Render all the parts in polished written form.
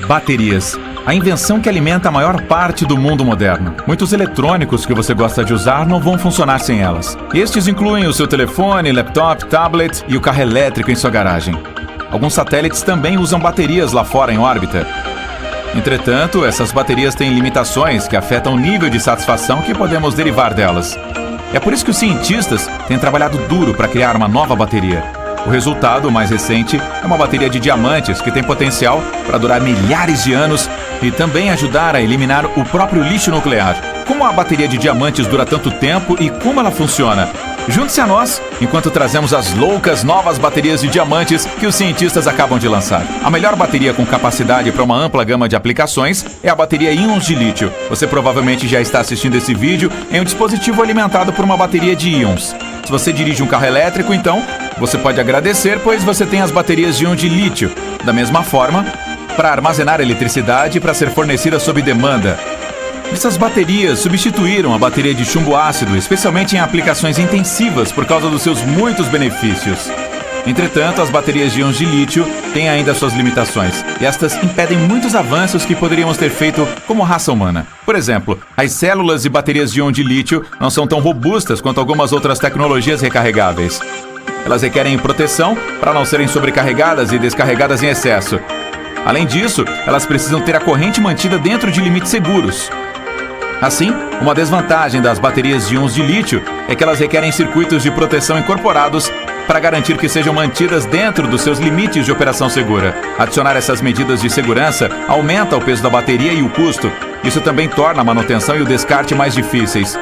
Baterias. A invenção que alimenta a maior parte do mundo moderno. Muitos eletrônicos que você gosta de usar não vão funcionar sem elas. Estes incluem o seu telefone, laptop, tablet e o carro elétrico em sua garagem. Alguns satélites também usam baterias lá fora em órbita. Entretanto, essas baterias têm limitações que afetam o nível de satisfação que podemos derivar delas. É por isso que os cientistas têm trabalhado duro para criar uma nova bateria. O resultado mais recente é uma bateria de diamantes que tem potencial para durar milhares de anos e também ajudar a eliminar o próprio lixo nuclear. Como a bateria de diamantes dura tanto tempo e como ela funciona? Junte-se a nós enquanto trazemos as loucas novas baterias de diamantes que os cientistas acabam de lançar. A melhor bateria com capacidade para uma ampla gama de aplicações é a bateria íons de lítio. Você provavelmente já está assistindo esse vídeo em um dispositivo alimentado por uma bateria de íons. Se você dirige um carro elétrico, então, você pode agradecer, pois você tem as baterias de íon de lítio. Da mesma forma, para armazenar eletricidade para ser fornecida sob demanda. Essas baterias substituíram a bateria de chumbo ácido, especialmente em aplicações intensivas por causa dos seus muitos benefícios. Entretanto, as baterias de íons de lítio têm ainda suas limitações, e estas impedem muitos avanços que poderíamos ter feito como raça humana. Por exemplo, as células e baterias de íon de lítio não são tão robustas quanto algumas outras tecnologias recarregáveis. Elas requerem proteção para não serem sobrecarregadas e descarregadas em excesso. Além disso, elas precisam ter a corrente mantida dentro de limites seguros. Assim, uma desvantagem das baterias de íons de lítio é que elas requerem circuitos de proteção incorporados para garantir que sejam mantidas dentro dos seus limites de operação segura. Adicionar essas medidas de segurança aumenta o peso da bateria e o custo. Isso também torna a manutenção e o descarte mais difíceis.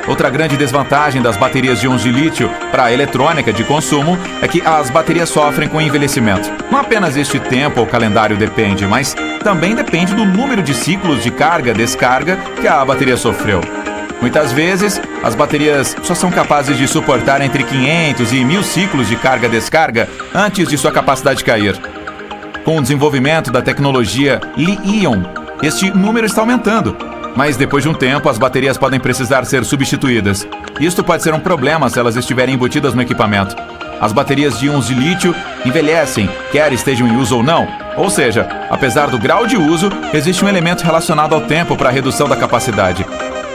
Outra grande desvantagem das baterias de íons de lítio para a eletrônica de consumo é que as baterias sofrem com envelhecimento. Não apenas este tempo ou calendário depende, mas também depende do número de ciclos de carga-descarga que a bateria sofreu. Muitas vezes, as baterias só são capazes de suportar entre 500 e 1000 ciclos de carga-descarga antes de sua capacidade cair. Com o desenvolvimento da tecnologia Li-ion, este número está aumentando. Mas depois de um tempo, as baterias podem precisar ser substituídas. Isto pode ser um problema se elas estiverem embutidas no equipamento. As baterias de íons de lítio envelhecem, quer estejam em uso ou não. Ou seja, apesar do grau de uso, existe um elemento relacionado ao tempo para a redução da capacidade.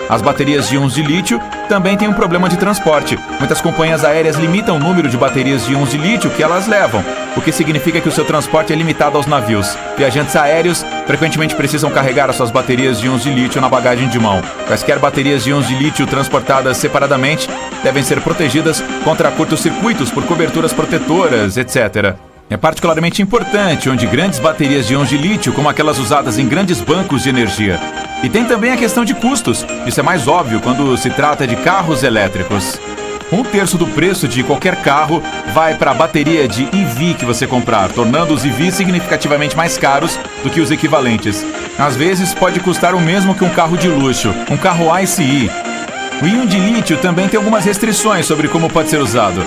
As baterias de íons de lítio também têm um problema de transporte. Muitas companhias aéreas limitam o número de baterias de íons de lítio que elas levam, o que significa que o seu transporte é limitado aos navios. Viajantes aéreos frequentemente precisam carregar as suas baterias de íons de lítio na bagagem de mão. Quaisquer baterias de íons de lítio transportadas separadamente devem ser protegidas contra curtos-circuitos por coberturas protetoras, etc. É particularmente importante onde grandes baterias de íons de lítio, como aquelas usadas em grandes bancos de energia. E tem também a questão de custos. Isso é mais óbvio quando se trata de carros elétricos. 1/3 do preço de qualquer carro vai para a bateria de EV que você comprar, tornando os EV significativamente mais caros do que os equivalentes. Às vezes pode custar o mesmo que um carro de luxo, um carro ICE. O íon de lítio também tem algumas restrições sobre como pode ser usado.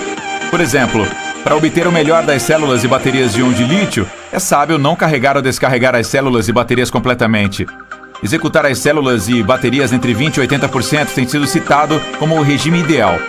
Por exemplo, para obter o melhor das células e baterias de íon de lítio, é sábio não carregar ou descarregar as células e baterias completamente. Executar as células e baterias entre 20% e 80% tem sido citado como o regime ideal.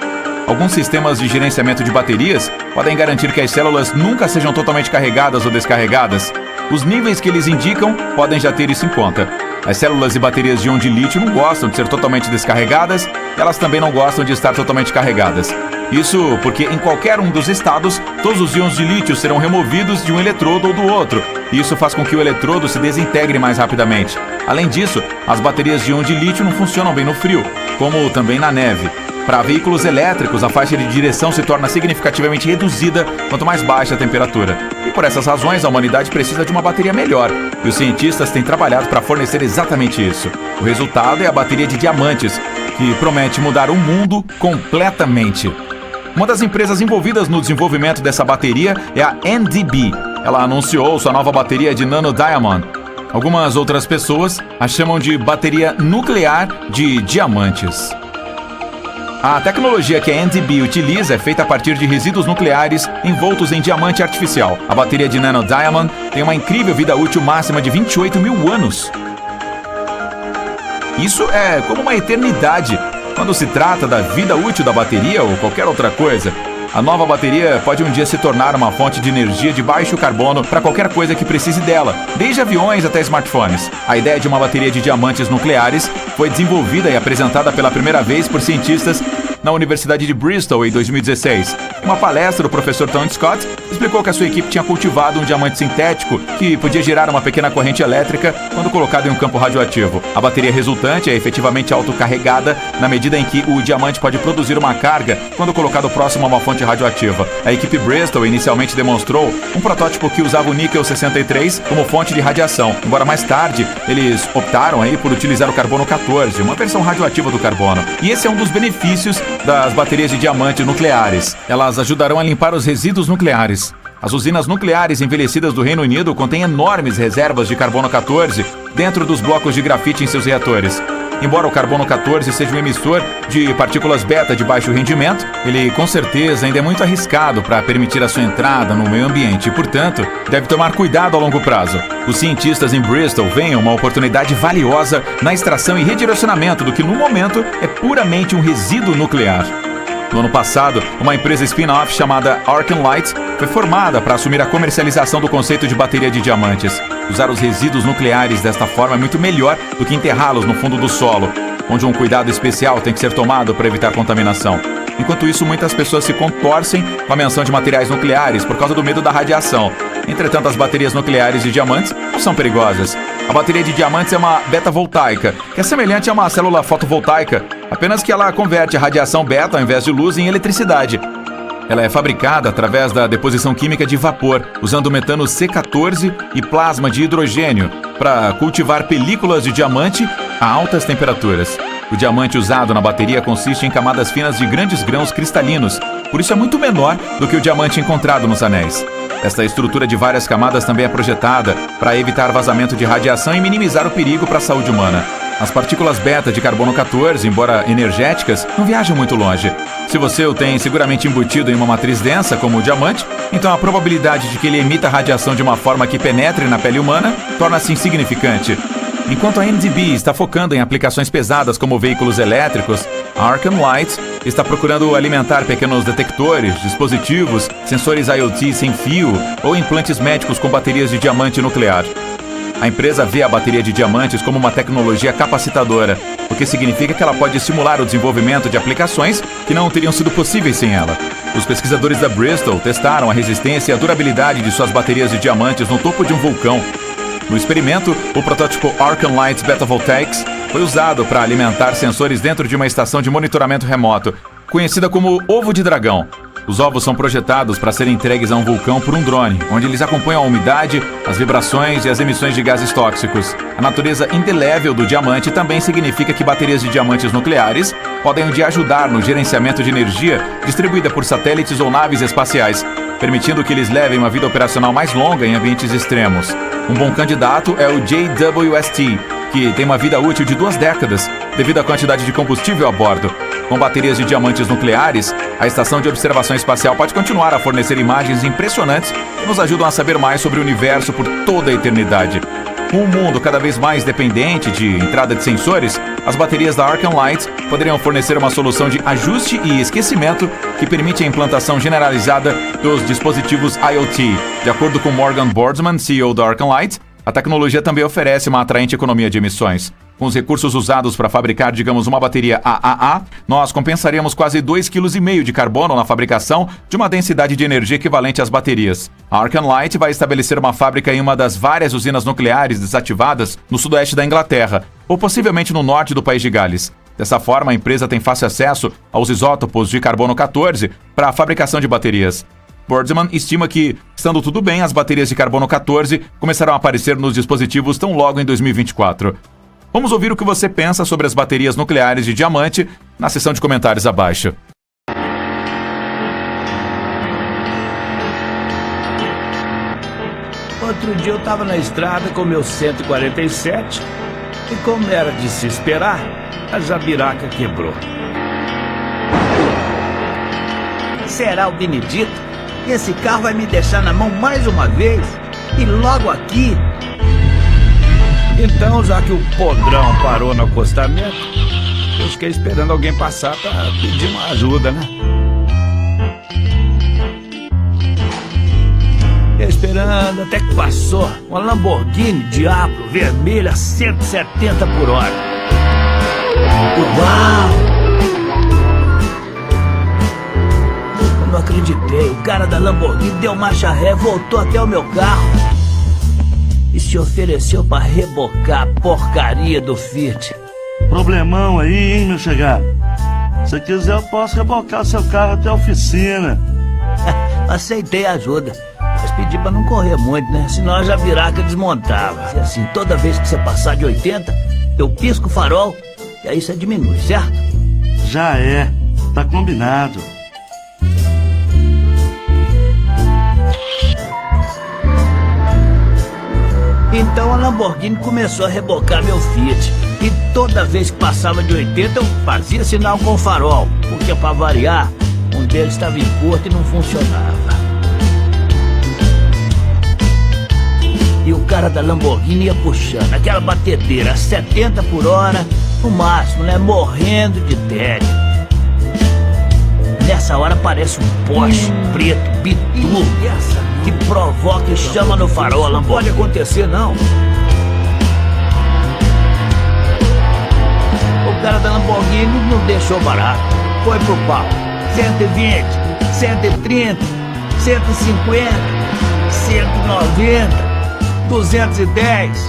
Alguns sistemas de gerenciamento de baterias podem garantir que as células nunca sejam totalmente carregadas ou descarregadas. Os níveis que eles indicam podem já ter isso em conta. As células e baterias de íon de lítio não gostam de ser totalmente descarregadas, elas também não gostam de estar totalmente carregadas. Isso porque em qualquer um dos estados, todos os íons de lítio serão removidos de um eletrodo ou do outro. E isso faz com que o eletrodo se desintegre mais rapidamente. Além disso, as baterias de íon de lítio não funcionam bem no frio, como também na neve. Para veículos elétricos, a faixa de direção se torna significativamente reduzida quanto mais baixa a temperatura. E por essas razões, a humanidade precisa de uma bateria melhor. E os cientistas têm trabalhado para fornecer exatamente isso. O resultado é a bateria de diamantes, que promete mudar o mundo completamente. Uma das empresas envolvidas no desenvolvimento dessa bateria é a NDB. Ela anunciou sua nova bateria de Nano Diamond. Algumas outras pessoas a chamam de bateria nuclear de diamantes. A tecnologia que a NDB utiliza é feita a partir de resíduos nucleares envoltos em diamante artificial. A bateria de Nano Diamond tem uma incrível vida útil máxima de 28.000 anos. Isso é como uma eternidade quando se trata da vida útil da bateria ou qualquer outra coisa. A nova bateria pode um dia se tornar uma fonte de energia de baixo carbono para qualquer coisa que precise dela, desde aviões até smartphones. A ideia de uma bateria de diamantes nucleares foi desenvolvida e apresentada pela primeira vez por cientistas na Universidade de Bristol em 2016. Em uma palestra, o professor Tony Scott explicou que a sua equipe tinha cultivado um diamante sintético que podia gerar uma pequena corrente elétrica quando colocado em um campo radioativo. A bateria resultante é efetivamente autocarregada na medida em que o diamante pode produzir uma carga quando colocado próximo a uma fonte radioativa. A equipe Bristol inicialmente demonstrou um protótipo que usava o níquel 63 como fonte de radiação, embora mais tarde eles optaram por utilizar o carbono 14, uma versão radioativa do carbono. E esse é um dos benefícios das baterias de diamante nucleares. Elas ajudarão a limpar os resíduos nucleares. As usinas nucleares envelhecidas do Reino Unido contêm enormes reservas de carbono 14 dentro dos blocos de grafite em seus reatores. Embora o carbono 14 seja um emissor de partículas beta de baixo rendimento, ele com certeza ainda é muito arriscado para permitir a sua entrada no meio ambiente e, portanto, deve tomar cuidado a longo prazo. Os cientistas em Bristol veem uma oportunidade valiosa na extração e redirecionamento do que, no momento, é puramente um resíduo nuclear. No ano passado, uma empresa spin-off chamada Arkham Light foi formada para assumir a comercialização do conceito de bateria de diamantes. Usar os resíduos nucleares desta forma é muito melhor do que enterrá-los no fundo do solo, onde um cuidado especial tem que ser tomado para evitar contaminação. Enquanto isso, muitas pessoas se contorcem com a menção de materiais nucleares por causa do medo da radiação. Entretanto, as baterias nucleares de diamantes não são perigosas. A bateria de diamantes é uma beta voltaica, que é semelhante a uma célula fotovoltaica, apenas que ela converte a radiação beta ao invés de luz em eletricidade. Ela é fabricada através da deposição química de vapor, usando metano C14 e plasma de hidrogênio para cultivar películas de diamante a altas temperaturas. O diamante usado na bateria consiste em camadas finas de grandes grãos cristalinos, por isso é muito menor do que o diamante encontrado nos anéis. Esta estrutura de várias camadas também é projetada para evitar vazamento de radiação e minimizar o perigo para a saúde humana. As partículas beta de carbono 14, embora energéticas, não viajam muito longe. Se você o tem seguramente embutido em uma matriz densa, como o diamante, então a probabilidade de que ele emita radiação de uma forma que penetre na pele humana torna-se insignificante. Enquanto a NDB está focando em aplicações pesadas como veículos elétricos, a Arkham Light está procurando alimentar pequenos detectores, dispositivos, sensores IoT sem fio ou implantes médicos com baterias de diamante nuclear. A empresa vê a bateria de diamantes como uma tecnologia capacitadora, o que significa que ela pode estimular o desenvolvimento de aplicações que não teriam sido possíveis sem ela. Os pesquisadores da Bristol testaram a resistência e a durabilidade de suas baterias de diamantes no topo de um vulcão. No experimento, o protótipo Arkham Light Beta Voltaics foi usado para alimentar sensores dentro de uma estação de monitoramento remoto, conhecida como Ovo de Dragão. Os ovos são projetados para serem entregues a um vulcão por um drone, onde eles acompanham a umidade, as vibrações e as emissões de gases tóxicos. A natureza indelével do diamante também significa que baterias de diamantes nucleares podem um dia ajudar no gerenciamento de energia distribuída por satélites ou naves espaciais, permitindo que eles levem uma vida operacional mais longa em ambientes extremos. Um bom candidato é o JWST, que tem uma vida útil de 2 décadas, devido à quantidade de combustível a bordo. Com baterias de diamantes nucleares, a Estação de Observação Espacial pode continuar a fornecer imagens impressionantes que nos ajudam a saber mais sobre o universo por toda a eternidade. Com um mundo cada vez mais dependente de entrada de sensores, as baterias da Arkham Light poderiam fornecer uma solução de ajuste e esquecimento que permite a implantação generalizada dos dispositivos IoT. De acordo com Morgan Boardman, CEO da Arkham Light, a tecnologia também oferece uma atraente economia de emissões. Com os recursos usados para fabricar, digamos, uma bateria AAA, nós compensaríamos quase 2,5 kg de carbono na fabricação de uma densidade de energia equivalente às baterias. A Arkham Light vai estabelecer uma fábrica em uma das várias usinas nucleares desativadas no sudoeste da Inglaterra, ou possivelmente no norte do país de Gales. Dessa forma, a empresa tem fácil acesso aos isótopos de carbono 14 para a fabricação de baterias. Boardman estima que, estando tudo bem, as baterias de carbono 14 começarão a aparecer nos dispositivos tão logo em 2024. Vamos ouvir o que você pensa sobre as baterias nucleares de diamante na seção de comentários abaixo. Outro dia eu estava na estrada com meu 147 e, como era de se esperar, a jabiraca quebrou. Será o Benedito? Esse carro vai me deixar na mão mais uma vez? E logo aqui? Então, já que o podrão parou no acostamento, eu fiquei esperando alguém passar para pedir uma ajuda, né? esperando até que passou uma Lamborghini Diablo vermelha a 170 por hora. Uau! Eu não acreditei. O cara da Lamborghini deu marcha ré, voltou até o meu carro e se ofereceu pra rebocar a porcaria do Fiat. Problemão aí, hein, meu chegado? Se quiser, eu posso rebocar seu carro até a oficina. Aceitei a ajuda, mas pedi pra não correr muito, né? Senão a jabiraca desmontava. E assim, toda vez que você passar de 80, eu pisco o farol e aí você diminui, certo? Já é, tá combinado. Então a Lamborghini começou a rebocar meu Fiat. E toda vez que passava de 80, eu fazia sinal com o farol, porque pra variar, um deles estava em curto e não funcionava. E o cara da Lamborghini ia puxando aquela batedeira a 70 por hora, no máximo, né? Morrendo de tédio. Nessa hora aparece um Porsche preto, biturbo, que provoca e chama no farol. Não pode acontecer, não. O cara da Lamborghini não deixou barato. Foi pro pau. 120, 130, 150, 190, 210,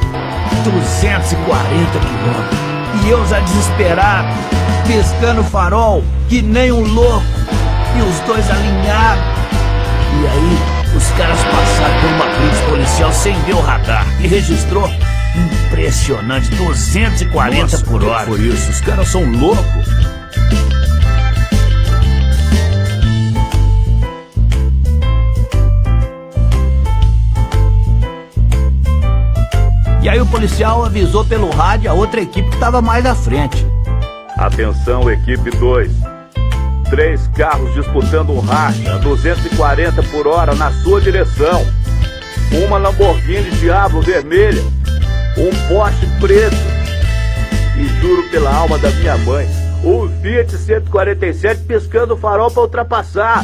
240 quilômetros. E eu já desesperado, piscando o farol, que nem um louco. E os dois alinhados. E aí, os caras passaram por uma blitz policial sem ver o radar. E registrou impressionante, 240 Nossa, por hora. Que foi isso? Os caras são loucos. E aí o policial avisou pelo rádio a outra equipe que estava mais à frente. Atenção, equipe 2. 3 carros disputando um racha a 240 por hora na sua direção. Uma Lamborghini Diablo vermelha, um Porsche preto e, juro pela alma da minha mãe, um Fiat 147 piscando o farol para ultrapassar.